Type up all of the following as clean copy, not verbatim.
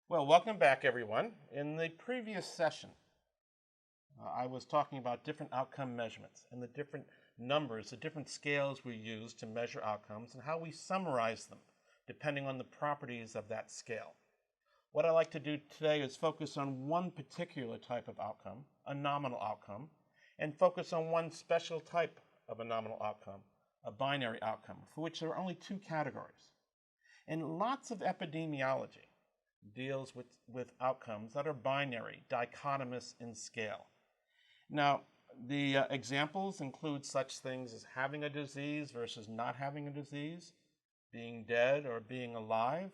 Well, welcome back, everyone. In the previous session, I was talking about different outcome measurements and the different numbers, the different scales we use to measure outcomes and how we summarize them depending on the properties of that scale. What I like to do today is focus on one particular type of outcome, a nominal outcome, and focus on one special type of a nominal outcome, a binary outcome, for which there are only two categories. And lots of epidemiology deals with outcomes that are binary, dichotomous in scale. Now, the examples include such things as having a disease versus not having a disease, being dead or being alive.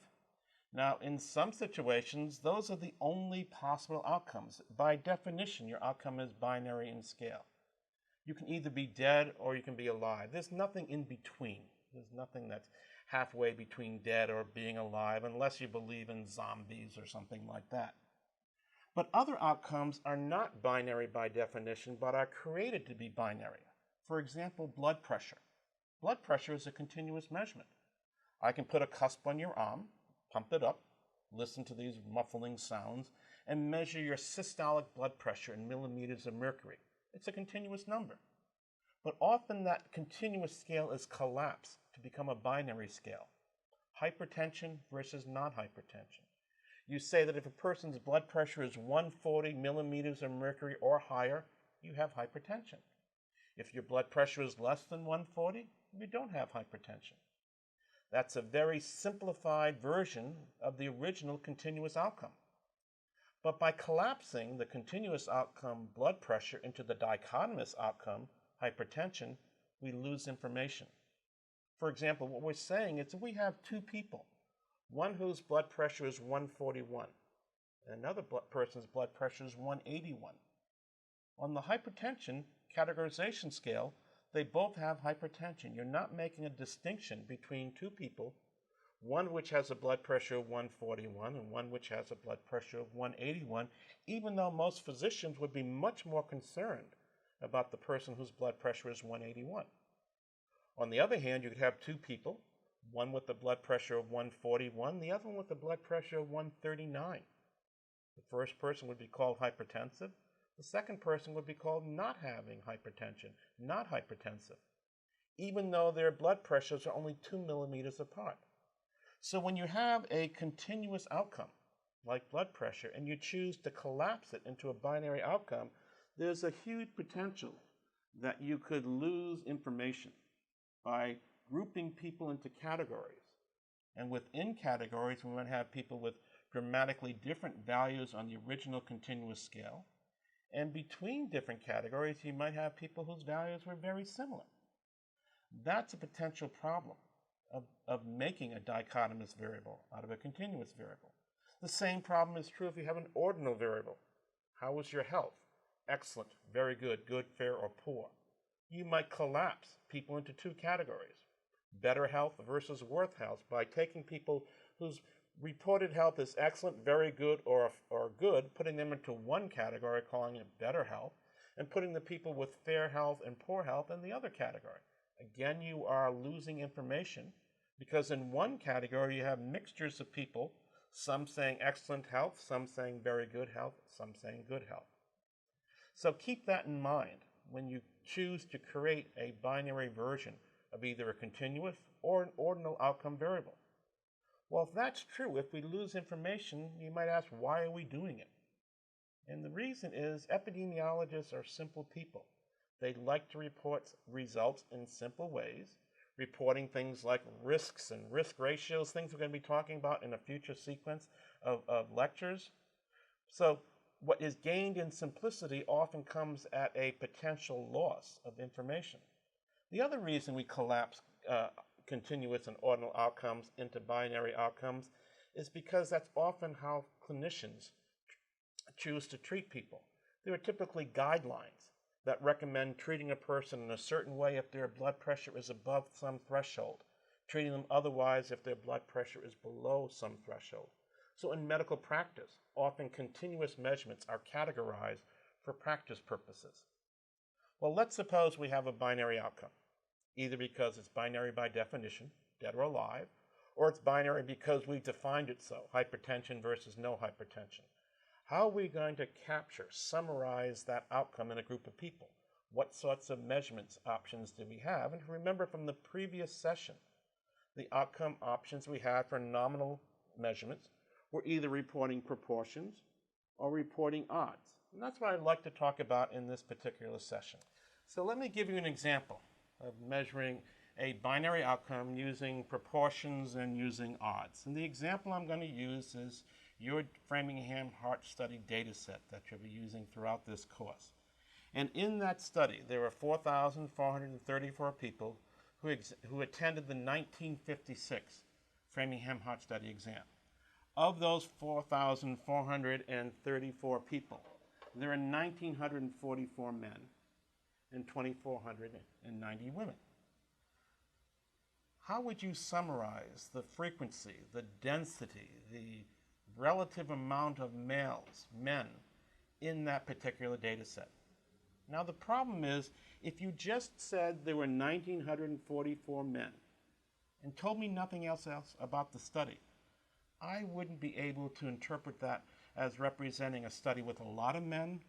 Now, in some situations, those are the only possible outcomes. By definition, your outcome is binary in scale. You can either be dead or you can be alive. There's nothing in between. There's nothing that's halfway between dead or being alive, unless you believe in zombies or something like that. But other outcomes are not binary by definition, but are created to be binary. For example, blood pressure. Blood pressure is a continuous measurement. I can put a cusp on your arm, pump it up, listen to these muffling sounds, and measure your systolic blood pressure in millimeters of mercury. It's a continuous number. But often that continuous scale is collapsed to become a binary scale. Hypertension versus non-hypertension. You say that if a person's blood pressure is 140 millimeters of mercury or higher, you have hypertension. If your blood pressure is less than 140, you don't have hypertension. That's a very simplified version of the original continuous outcome. But by collapsing the continuous outcome blood pressure into the dichotomous outcome, hypertension, we lose information. For example, what we're saying is if we have two people, one whose blood pressure is 141 and another person's blood pressure is 181. On the hypertension categorization scale, they both have hypertension. You're not making a distinction between two people, one which has a blood pressure of 141 and one which has a blood pressure of 181, even though most physicians would be much more concerned about the person whose blood pressure is 181. On the other hand, you could have two people, one with a blood pressure of 141, the other one with a blood pressure of 139. The first person would be called hypertensive. The second person would be called not having hypertension, not hypertensive, even though their blood pressures are only 2 millimeters apart. So when you have a continuous outcome, like blood pressure, and you choose to collapse it into a binary outcome, there's a huge potential that you could lose information by grouping people into categories. And within categories, we might have people with dramatically different values on the original continuous scale. And between different categories, you might have people whose values were very similar. That's a potential problem of making a dichotomous variable out of a continuous variable. The same problem is true if you have an ordinal variable. How was your health? Excellent, very good, good, fair, or poor. You might collapse people into two categories, better health versus worse health, by taking people whose reported health is excellent, very good, or good, putting them into one category, calling it better health, and putting the people with fair health and poor health in the other category. Again, you are losing information because in one category you have mixtures of people, some saying excellent health, some saying very good health, some saying good health. So keep that in mind when you choose to create a binary version of either a continuous or an ordinal outcome variable. Well, if that's true, if we lose information, you might ask, why are we doing it? And the reason is epidemiologists are simple people. They like to report results in simple ways, reporting things like risks and risk ratios, things we're going to be talking about in a future sequence of lectures. So what is gained in simplicity often comes at a potential loss of information. The other reason we collapse continuous and ordinal outcomes into binary outcomes is because that's often how clinicians choose to treat people. There are typically guidelines that recommend treating a person in a certain way if their blood pressure is above some threshold, treating them otherwise if their blood pressure is below some threshold. So in medical practice, often continuous measurements are categorized for practice purposes. Well, let's suppose we have a binary outcome, either because it's binary by definition, dead or alive, or it's binary because we've defined it so, hypertension versus no hypertension. How are we going to capture, summarize that outcome in a group of people? What sorts of measurements options do we have? And remember from the previous session, the outcome options we had for nominal measurements were either reporting proportions or reporting odds. And that's what I'd like to talk about in this particular session. So let me give you an example of measuring a binary outcome using proportions and using odds. And the example I'm going to use is your Framingham Heart Study data set that you'll be using throughout this course. And in that study, there were 4,434 people who attended the 1956 Framingham Heart Study exam. Of those 4,434 people, there are 1,944 men and 2,490 women. How would you summarize the frequency, the density, the relative amount of males, men, in that particular data set? Now the problem is, if you just said there were 1,944 men and told me nothing else about the study, I wouldn't be able to interpret that as representing a study with a lot of men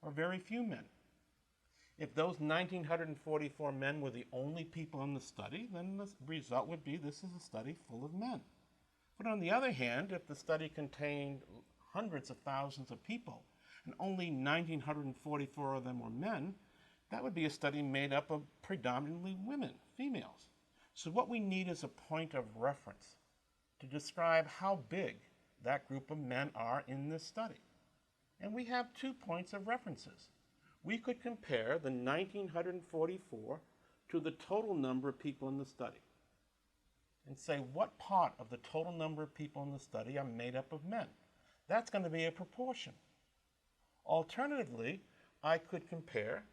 or very few men. If those 1,944 men were the only people in the study, then the result would be this is a study full of men. But on the other hand, if the study contained hundreds of thousands of people and only 1,944 of them were men, that would be a study made up of predominantly women, females. So what we need is a point of reference to describe how big that group of men are in this study. And we have 2 points of references. We could compare the 1,944 to the total number of people in the study and say what part of the total number of people in the study are made up of men. That's going to be a proportion. Alternatively, I could compare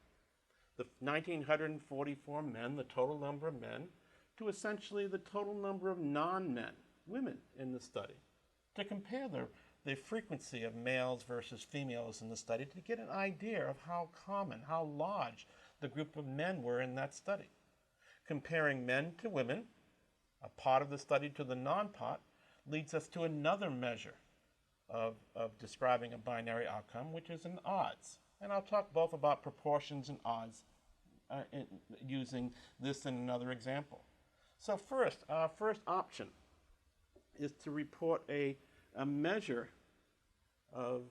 the 1,944 men, the total number of men, to essentially the total number of non-men, women in the study, to compare the frequency of males versus females in the study to get an idea of how common, how large the group of men were in that study. Comparing men to women, a part of the study to the non-part, leads us to another measure of describing a binary outcome, which is an odds. And I'll talk both about proportions and odds using this in another example. So first, our first option is to report a measure of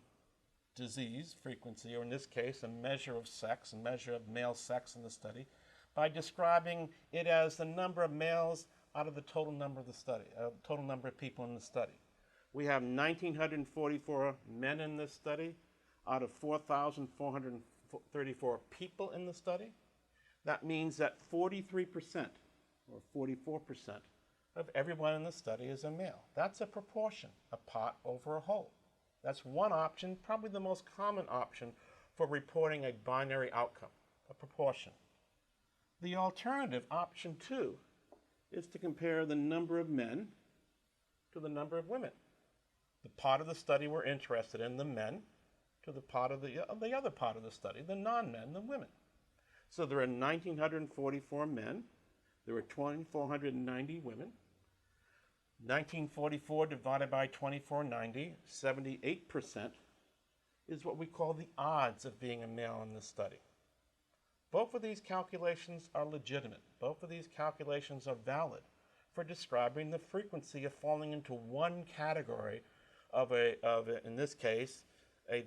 disease frequency, or in this case, a measure of sex, a measure of male sex in the study, by describing it as the number of males out of the total number of the study, total number of people in the study. We have 1,944 men in this study out of 4,434 people in the study. That means that 43% or 44% of everyone in the study is a male. That's a proportion, a part over a whole. That's one option, probably the most common option for reporting a binary outcome, a proportion. The alternative, option 2, is to compare the number of men to the number of women. The part of the study we're interested in, the men, to the part of the other part of the study, the non-men, the women. So there are 1,944 men, there are 2,490 women. 1944 divided by 2490, 78%, is what we call the odds of being a male in this study. Both of these calculations are legitimate. Both of these calculations are valid for describing the frequency of falling into one category of in this case, a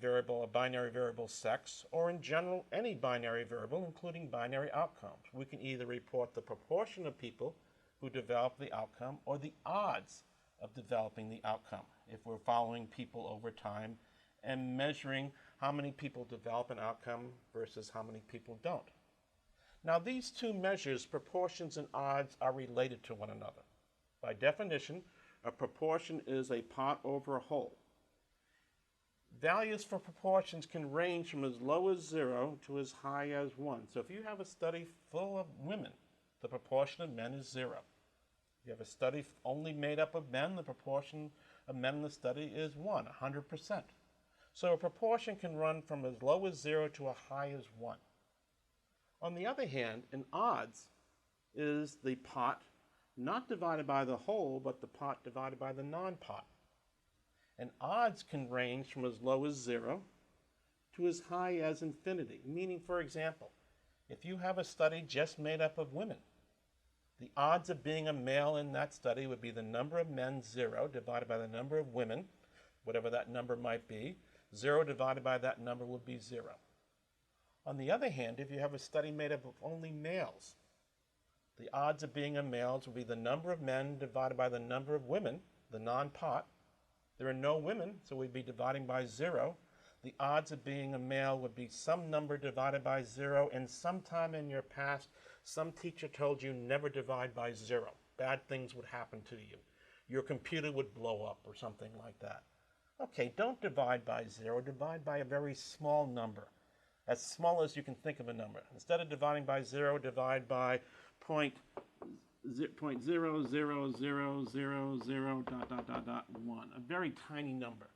binary variable sex, or in general, any binary variable, including binary outcomes. We can either report the proportion of people who develop the outcome or the odds of developing the outcome if we're following people over time and measuring how many people develop an outcome versus how many people don't. Now these two measures, proportions and odds, are related to one another. By definition, a proportion is a part over a whole. Values for proportions can range from as low as 0 to as high as 1. So if you have a study full of women, the proportion of men is 0. If you have a study only made up of men, the proportion of men in the study is 100%. So a proportion can run from as low as 0 to as high as 1. On the other hand, an odds is the part not divided by the whole, but the pot divided by the non-pot. And odds can range from as low as 0 to as high as infinity. Meaning, for example, if you have a study just made up of women, the odds of being a male in that study would be the number of men, 0, divided by the number of women, whatever that number might be. 0 divided by that number would be 0. On the other hand, if you have a study made up of only males, the odds of being a male would be the number of men divided by the number of women, the non-pot. There are no women, so we'd be dividing by 0. The odds of being a male would be some number divided by 0, and sometime in your past, some teacher told you never divide by 0. Bad things would happen to you. Your computer would blow up or something like that. Okay, don't divide by 0, divide by a very small number. As small as you can think of a number. Instead of dividing by 0, divide by 0.00000.1, a very tiny number.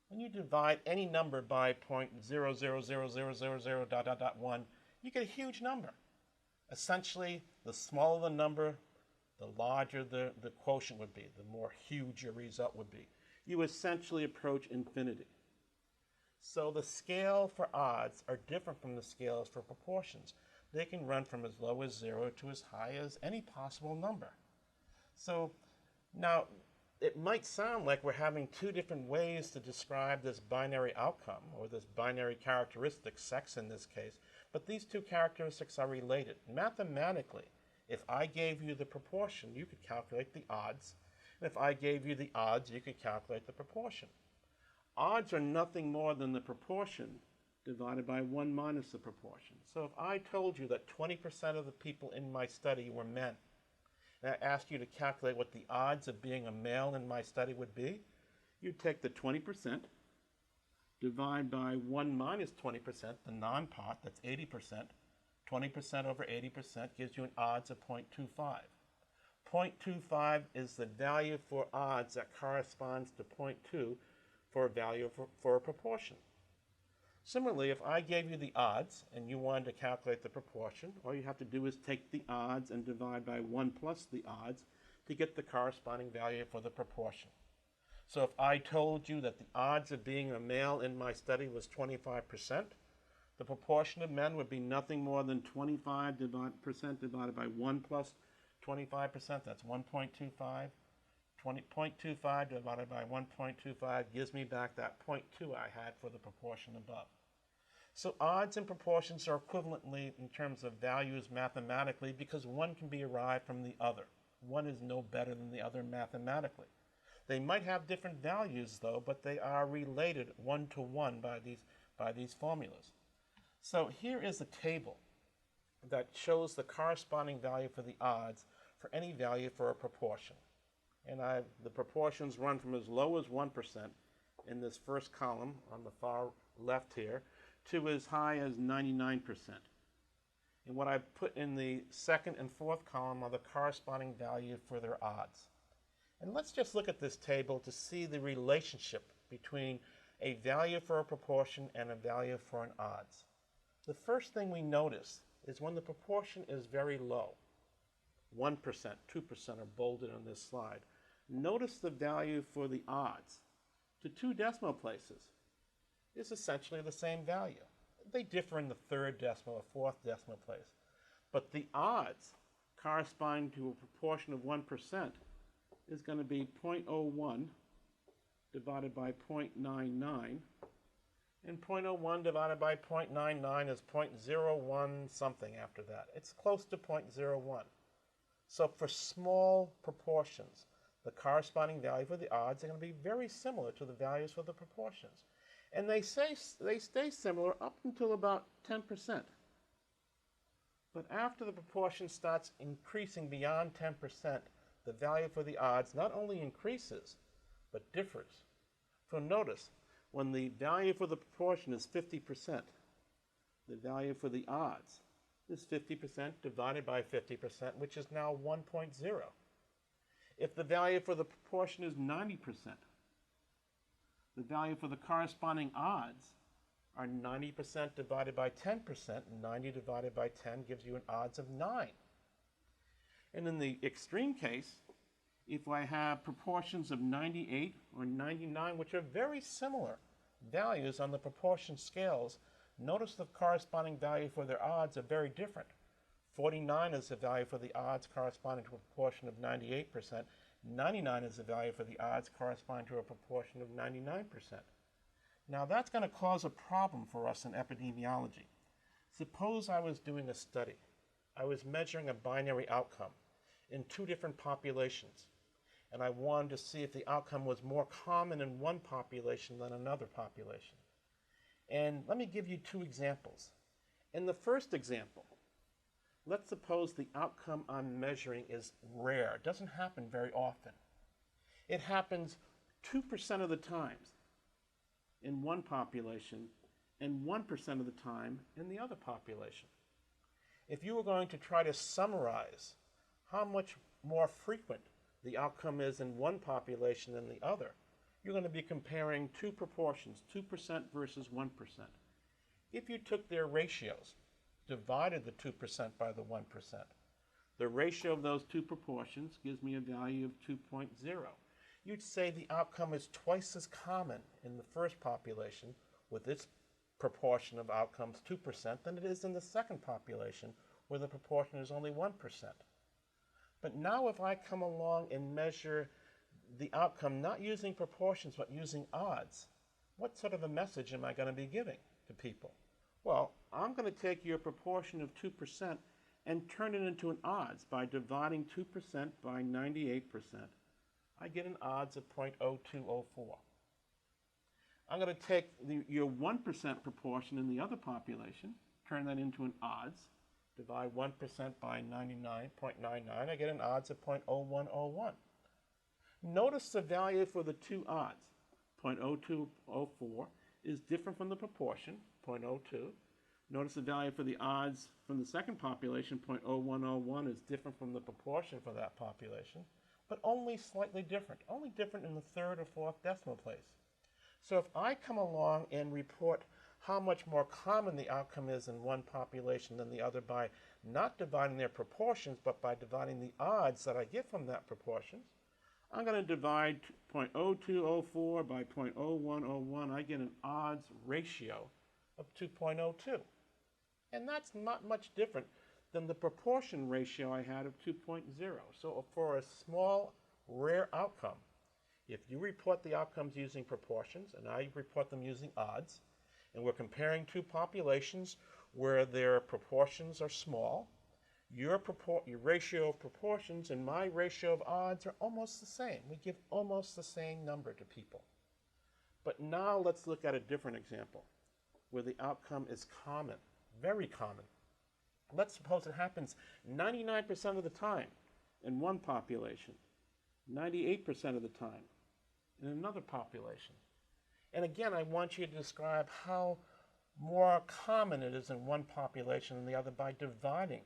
When you divide any number by 0.0000000.1, you get a huge number. Essentially, the smaller the number, the larger the quotient would be, the more huge your result would be. You essentially approach infinity. So the scale for odds are different from the scales for proportions. They can run from as low as 0 to as high as any possible number. So now, it might sound like we're having two different ways to describe this binary outcome, or this binary characteristic, sex in this case, but these two characteristics are related. Mathematically, if I gave you the proportion, you could calculate the odds, and if I gave you the odds, you could calculate the proportion. Odds are nothing more than the proportion divided by 1 minus the proportion. So if I told you that 20% of the people in my study were men, and I asked you to calculate what the odds of being a male in my study would be, you'd take the 20%, divide by 1 minus 20%, the non-pot, that's 80%. 20% over 80% gives you an odds of 0.25. 0.25 is the value for odds that corresponds to 0.2 for a value for a proportion. Similarly, if I gave you the odds and you wanted to calculate the proportion, all you have to do is take the odds and divide by 1 plus the odds to get the corresponding value for the proportion. So if I told you that the odds of being a male in my study was 25%, the proportion of men would be nothing more than 25% divided by 1 plus 25%, that's 1.25. 0.25 divided by 1.25 gives me back that 0.2 I had for the proportion above. So odds and proportions are equivalently in terms of values mathematically because one can be derived from the other. One is no better than the other mathematically. They might have different values though, but they are related one-to-one by these formulas. So here is a table that shows the corresponding value for the odds for any value for a proportion. And the proportions run from as low as 1% in this first column on the far left here to as high as 99%. And what I've put in the second and fourth column are the corresponding value for their odds. And let's just look at this table to see the relationship between a value for a proportion and a value for an odds. The first thing we notice is when the proportion is very low, 1%, 2% are bolded on this slide. Notice the value for the odds to 2 decimal places is essentially the same value. They differ in the 3rd decimal or 4th decimal place. But the odds corresponding to a proportion of 1% is going to be 0.01 divided by 0.99. And 0.01 divided by 0.99 is 0.01 something after that. It's close to 0.01. So for small proportions, the corresponding value for the odds are going to be very similar to the values for the proportions. And they stay similar up until about 10%. But after the proportion starts increasing beyond 10%, the value for the odds not only increases, but differs. So notice, when the value for the proportion is 50%, the value for the odds is 50% divided by 50%, which is now 1.0. If the value for the proportion is 90%, the value for the corresponding odds are 90% divided by 10%, and 90 divided by 10 gives you an odds of 9. And in the extreme case, if I have proportions of 98 or 99, which are very similar values on the proportion scales, notice the corresponding value for their odds are very different. 49 is the value for the odds corresponding to a proportion of 98%. 99 is the value for the odds corresponding to a proportion of 99%. Now that's going to cause a problem for us in epidemiology. Suppose I was doing a study. I was measuring a binary outcome in two different populations, and I wanted to see if the outcome was more common in one population than another population. And let me give you two examples. In the first example, let's suppose the outcome I'm measuring is rare. It doesn't happen very often. It happens 2% of the times in one population and 1% of the time in the other population. If you were going to try to summarize how much more frequent the outcome is in one population than the other, you're going to be comparing two proportions, 2% versus 1%. If you took their ratios, divided the 2% by the 1%, the ratio of those two proportions gives me a value of 2.0. You'd say the outcome is twice as common in the first population with its proportion of outcomes 2% than it is in the second population where the proportion is only 1%. But now if I come along and measure the outcome not using proportions but using odds, what sort of a message am I going to be giving to people? Well, I'm going to take your proportion of 2% and turn it into an odds by dividing 2% by 98%. I get an odds of 0.0204. I'm going to take your 1% proportion in the other population, turn that into an odds, divide 1% by 99.99, I get an odds of 0.0101. Notice the value for the two odds. 0.0204 is different from the proportion, 0.02. Notice the value for the odds from the second population, 0.0101, is different from the proportion for that population, but only slightly different, only different in the third or fourth decimal place. So if I come along and report how much more common the outcome is in one population than the other by not dividing their proportions, but by dividing the odds that I get from that proportions, I'm going to divide 0.0204 by 0.0101. I get an odds ratio of 2.02. And that's not much different than the proportion ratio I had of 2.0. So for a small, rare outcome, if you report the outcomes using proportions and I report them using odds, and we're comparing two populations where their proportions are small, your ratio of proportions and my ratio of odds are almost the same. We give almost the same number to people. But now let's look at a different example where the outcome is common, very common. Let's suppose it happens 99% of the time in one population, 98% of the time in another population. And again, I want you to describe how more common it is in one population than the other by dividing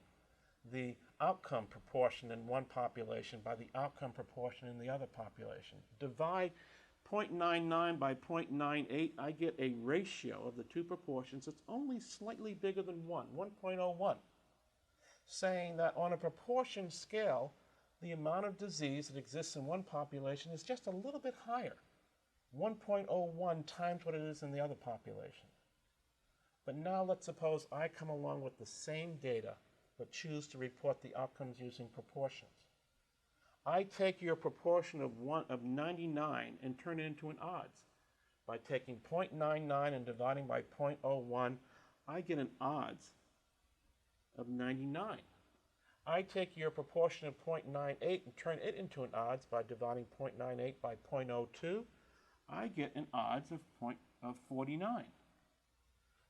the outcome proportion in one population by the outcome proportion in the other population. Divide 0.99 by 0.98, I get a ratio of the two proportions that's only slightly bigger than 1.01, saying that on a proportion scale, the amount of disease that exists in one population is just a little bit higher, 1.01 times what it is in the other population. But now let's suppose I come along with the same data but choose to report the outcomes using proportions. I take your proportion of 99 and turn it into an odds. By taking 0.99 and dividing by 0.01, I get an odds of 99. I take your proportion of 0.98 and turn it into an odds by dividing 0.98 by 0.02. I get an odds of 49.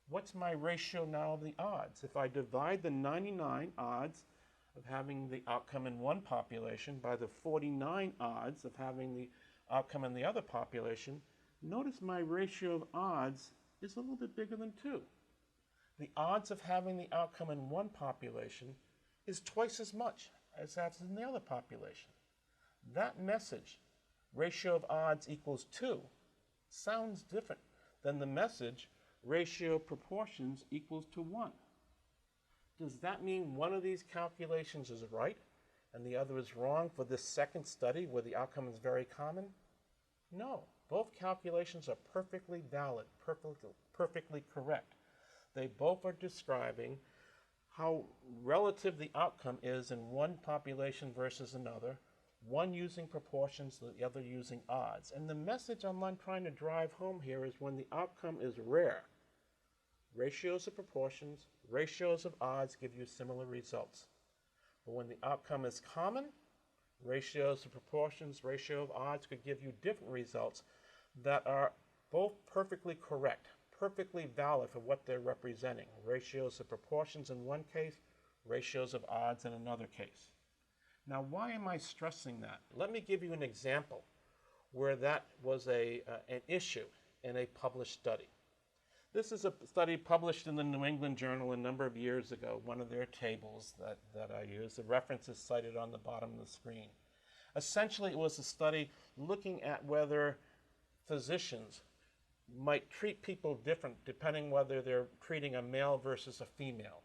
What's my ratio now of the odds? If I divide the 99 odds of having the outcome in one population by the 49 odds of having the outcome in the other population, notice my ratio of odds is a little bit bigger than 2. The odds of having the outcome in one population is twice as much as that's in the other population. That message, ratio of odds equals 2, sounds different than the message ratio of proportions equals to 1. Does that mean one of these calculations is right and the other is wrong for this second study where the outcome is very common? No. Both calculations are perfectly valid, perfectly correct. They both are describing how relative the outcome is in one population versus another, one using proportions, the other using odds. And the message I'm trying to drive home here is when the outcome is rare, ratios of proportions, ratios of odds give you similar results. But when the outcome is common, ratios of proportions, ratio of odds could give you different results that are both perfectly correct, perfectly valid for what they're representing. Ratios of proportions in one case, ratios of odds in another case. Now, why am I stressing that? Let me give you an example where that was an issue in a published study. This is a study published in the New England Journal a number of years ago, one of their tables that I use. The reference is cited on the bottom of the screen. Essentially, it was a study looking at whether physicians might treat people different depending whether they're treating a male versus a female,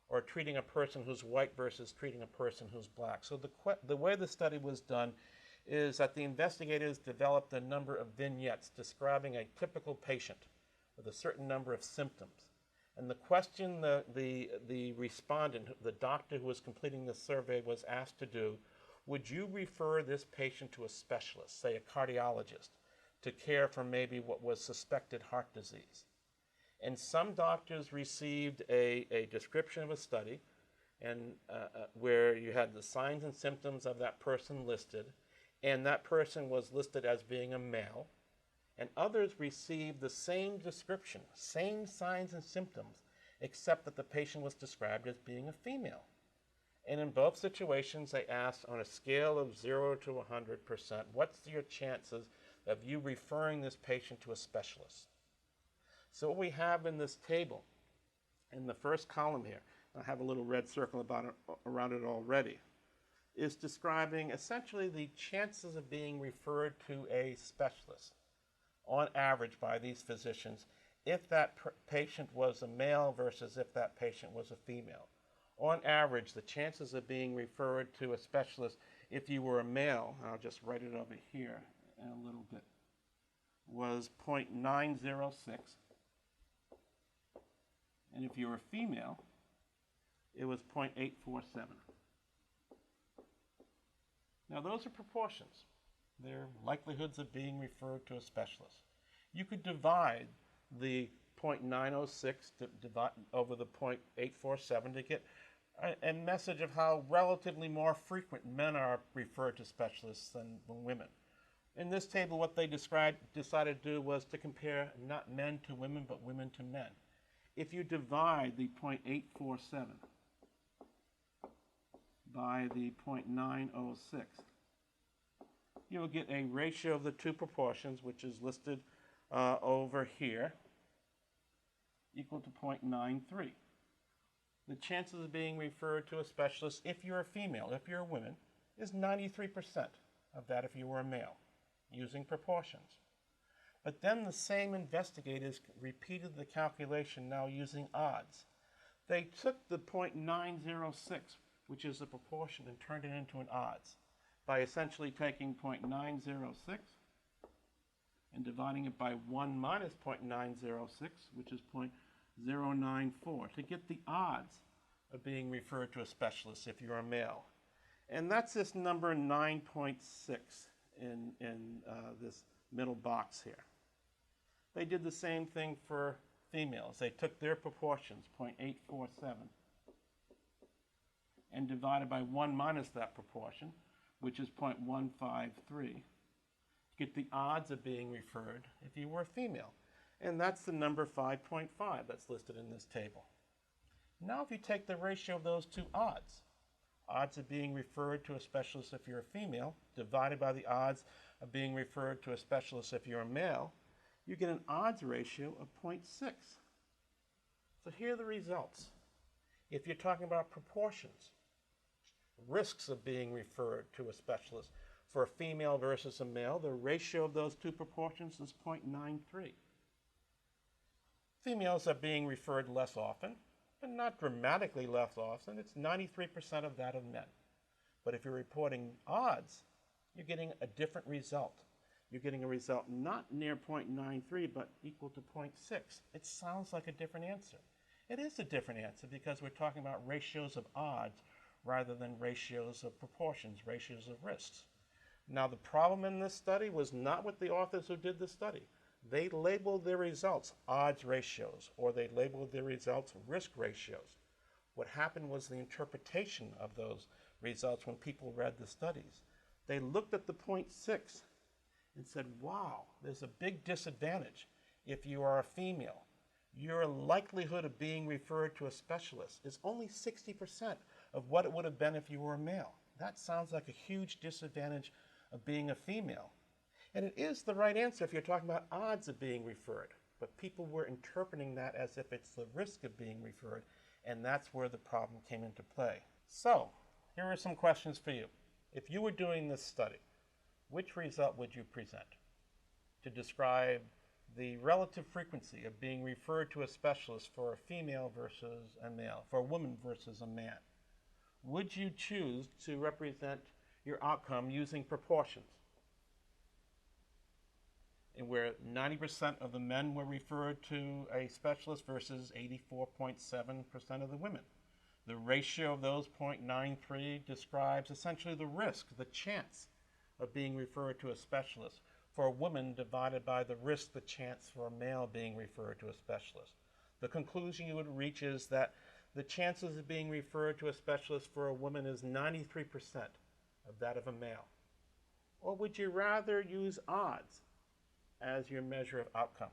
or treating a person who's white versus treating a person who's black. So the way the study was done is that the investigators developed a number of vignettes describing a typical patient with a certain number of symptoms. And the question the respondent, the doctor who was completing the survey, was asked to do, would you refer this patient to a specialist, say a cardiologist, to care for maybe what was suspected heart disease? And some doctors received a description of a study and where you had the signs and symptoms of that person listed, and that person was listed as being a male. And others received the same description, same signs and symptoms, except that the patient was described as being a female. And in both situations, they asked on a scale of 0 to 100%, what's your chances of you referring this patient to a specialist? So what we have in this table, in the first column here, I have a little red circle around it already, is describing essentially the chances of being referred to a specialist on average by these physicians if that patient was a male versus if that patient was a female. On average, the chances of being referred to a specialist if you were a male, I'll just write it over here in a little bit, was 0.906. And if you were a female, it was 0.847. Now those are proportions. They're likelihoods of being referred to a specialist. You could divide the 0.906 over the 0.847 to get a message of how relatively more frequent men are referred to specialists than women. In this table, what they decided to do was to compare not men to women, but women to men. If you divide the 0.847 by the 0.906, you'll get a ratio of the two proportions, which is listed over here, equal to 0.93. The chances of being referred to a specialist if you're a female, if you're a woman, is 93% of that if you were a male, using proportions. But then the same investigators repeated the calculation now using odds. They took the 0.906, which is the proportion, and turned it into an odds by essentially taking 0.906 and dividing it by 1 minus 0.906, which is 0.094, to get the odds of being referred to a specialist if you're a male. And that's this number 9.6 in this middle box here. They did the same thing for females. They took their proportions, 0.847, and divided by 1 minus that proportion, which is 0.153, get the odds of being referred if you were a female. And that's the number 5.5 that's listed in this table. Now if you take the ratio of those two odds of being referred to a specialist if you're a female, divided by the odds of being referred to a specialist if you're a male, you get an odds ratio of 0.6. So here are the results. If you're talking about proportions, risks of being referred to a specialist for a female versus a male, the ratio of those two proportions is 0.93. Females are being referred less often, but not dramatically less often. It's 93% of that of men. But if you're reporting odds, you're getting a different result. You're getting a result not near 0.93, but equal to 0.6. It sounds like a different answer. It is a different answer because we're talking about ratios of odds rather than ratios of proportions, ratios of risks. Now, the problem in this study was not with the authors who did the study. They labeled their results odds ratios, or they labeled their results risk ratios. What happened was the interpretation of those results when people read the studies. They looked at the 0.6 and said, wow, there's a big disadvantage. If you are a female, your likelihood of being referred to a specialist is only 60% of what it would have been if you were a male. That sounds like a huge disadvantage of being a female. And it is the right answer if you're talking about odds of being referred. But people were interpreting that as if it's the risk of being referred, and that's where the problem came into play. So, here are some questions for you. If you were doing this study, which result would you present to describe the relative frequency of being referred to a specialist for a female versus a male, for a woman versus a man? Would you choose to represent your outcome using proportions, and where 90% of the men were referred to a specialist versus 84.7% of the women? The ratio of those 0.93 describes essentially the risk, the chance of being referred to a specialist for a woman divided by the risk, the chance for a male being referred to a specialist. The conclusion you would reach is that the chances of being referred to a specialist for a woman is 93% of that of a male. Or would you rather use odds as your measure of outcome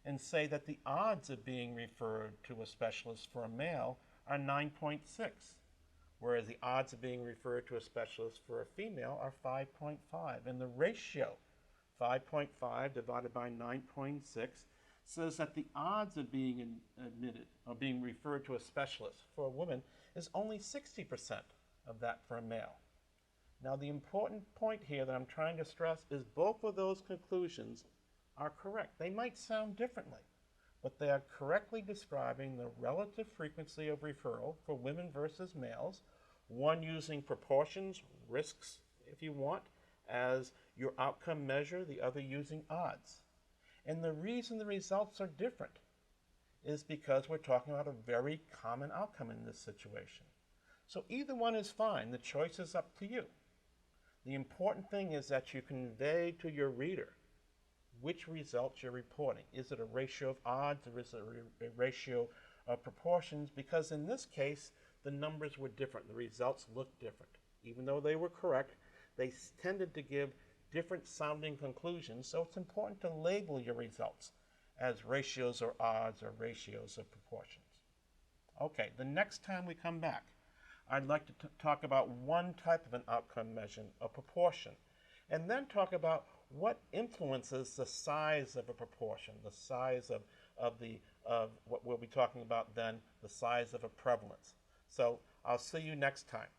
and say that the odds of being referred to a specialist for a male are 9.6, whereas the odds of being referred to a specialist for a female are 5.5, and the ratio 5.5 divided by 9.6 says that the odds of being admitted or being referred to a specialist for a woman is only 60% of that for a male. Now, the important point here that I'm trying to stress is both of those conclusions are correct. They might sound differently, but they are correctly describing the relative frequency of referral for women versus males, one using proportions, risks, if you want, as your outcome measure, the other using odds. And the reason the results are different is because we're talking about a very common outcome in this situation. So either one is fine. The choice is up to you. The important thing is that you convey to your reader which results you're reporting. Is it a ratio of odds or is it a ratio of proportions? Because in this case, the numbers were different. The results looked different. Even though they were correct, they tended to give different sounding conclusions, so it's important to label your results as ratios or odds or ratios of proportions. Okay, the next time we come back, I'd like to talk about one type of an outcome measure, a proportion, and then talk about what influences the size of a proportion, the size of what we'll be talking about then, the size of a prevalence. So I'll see you next time.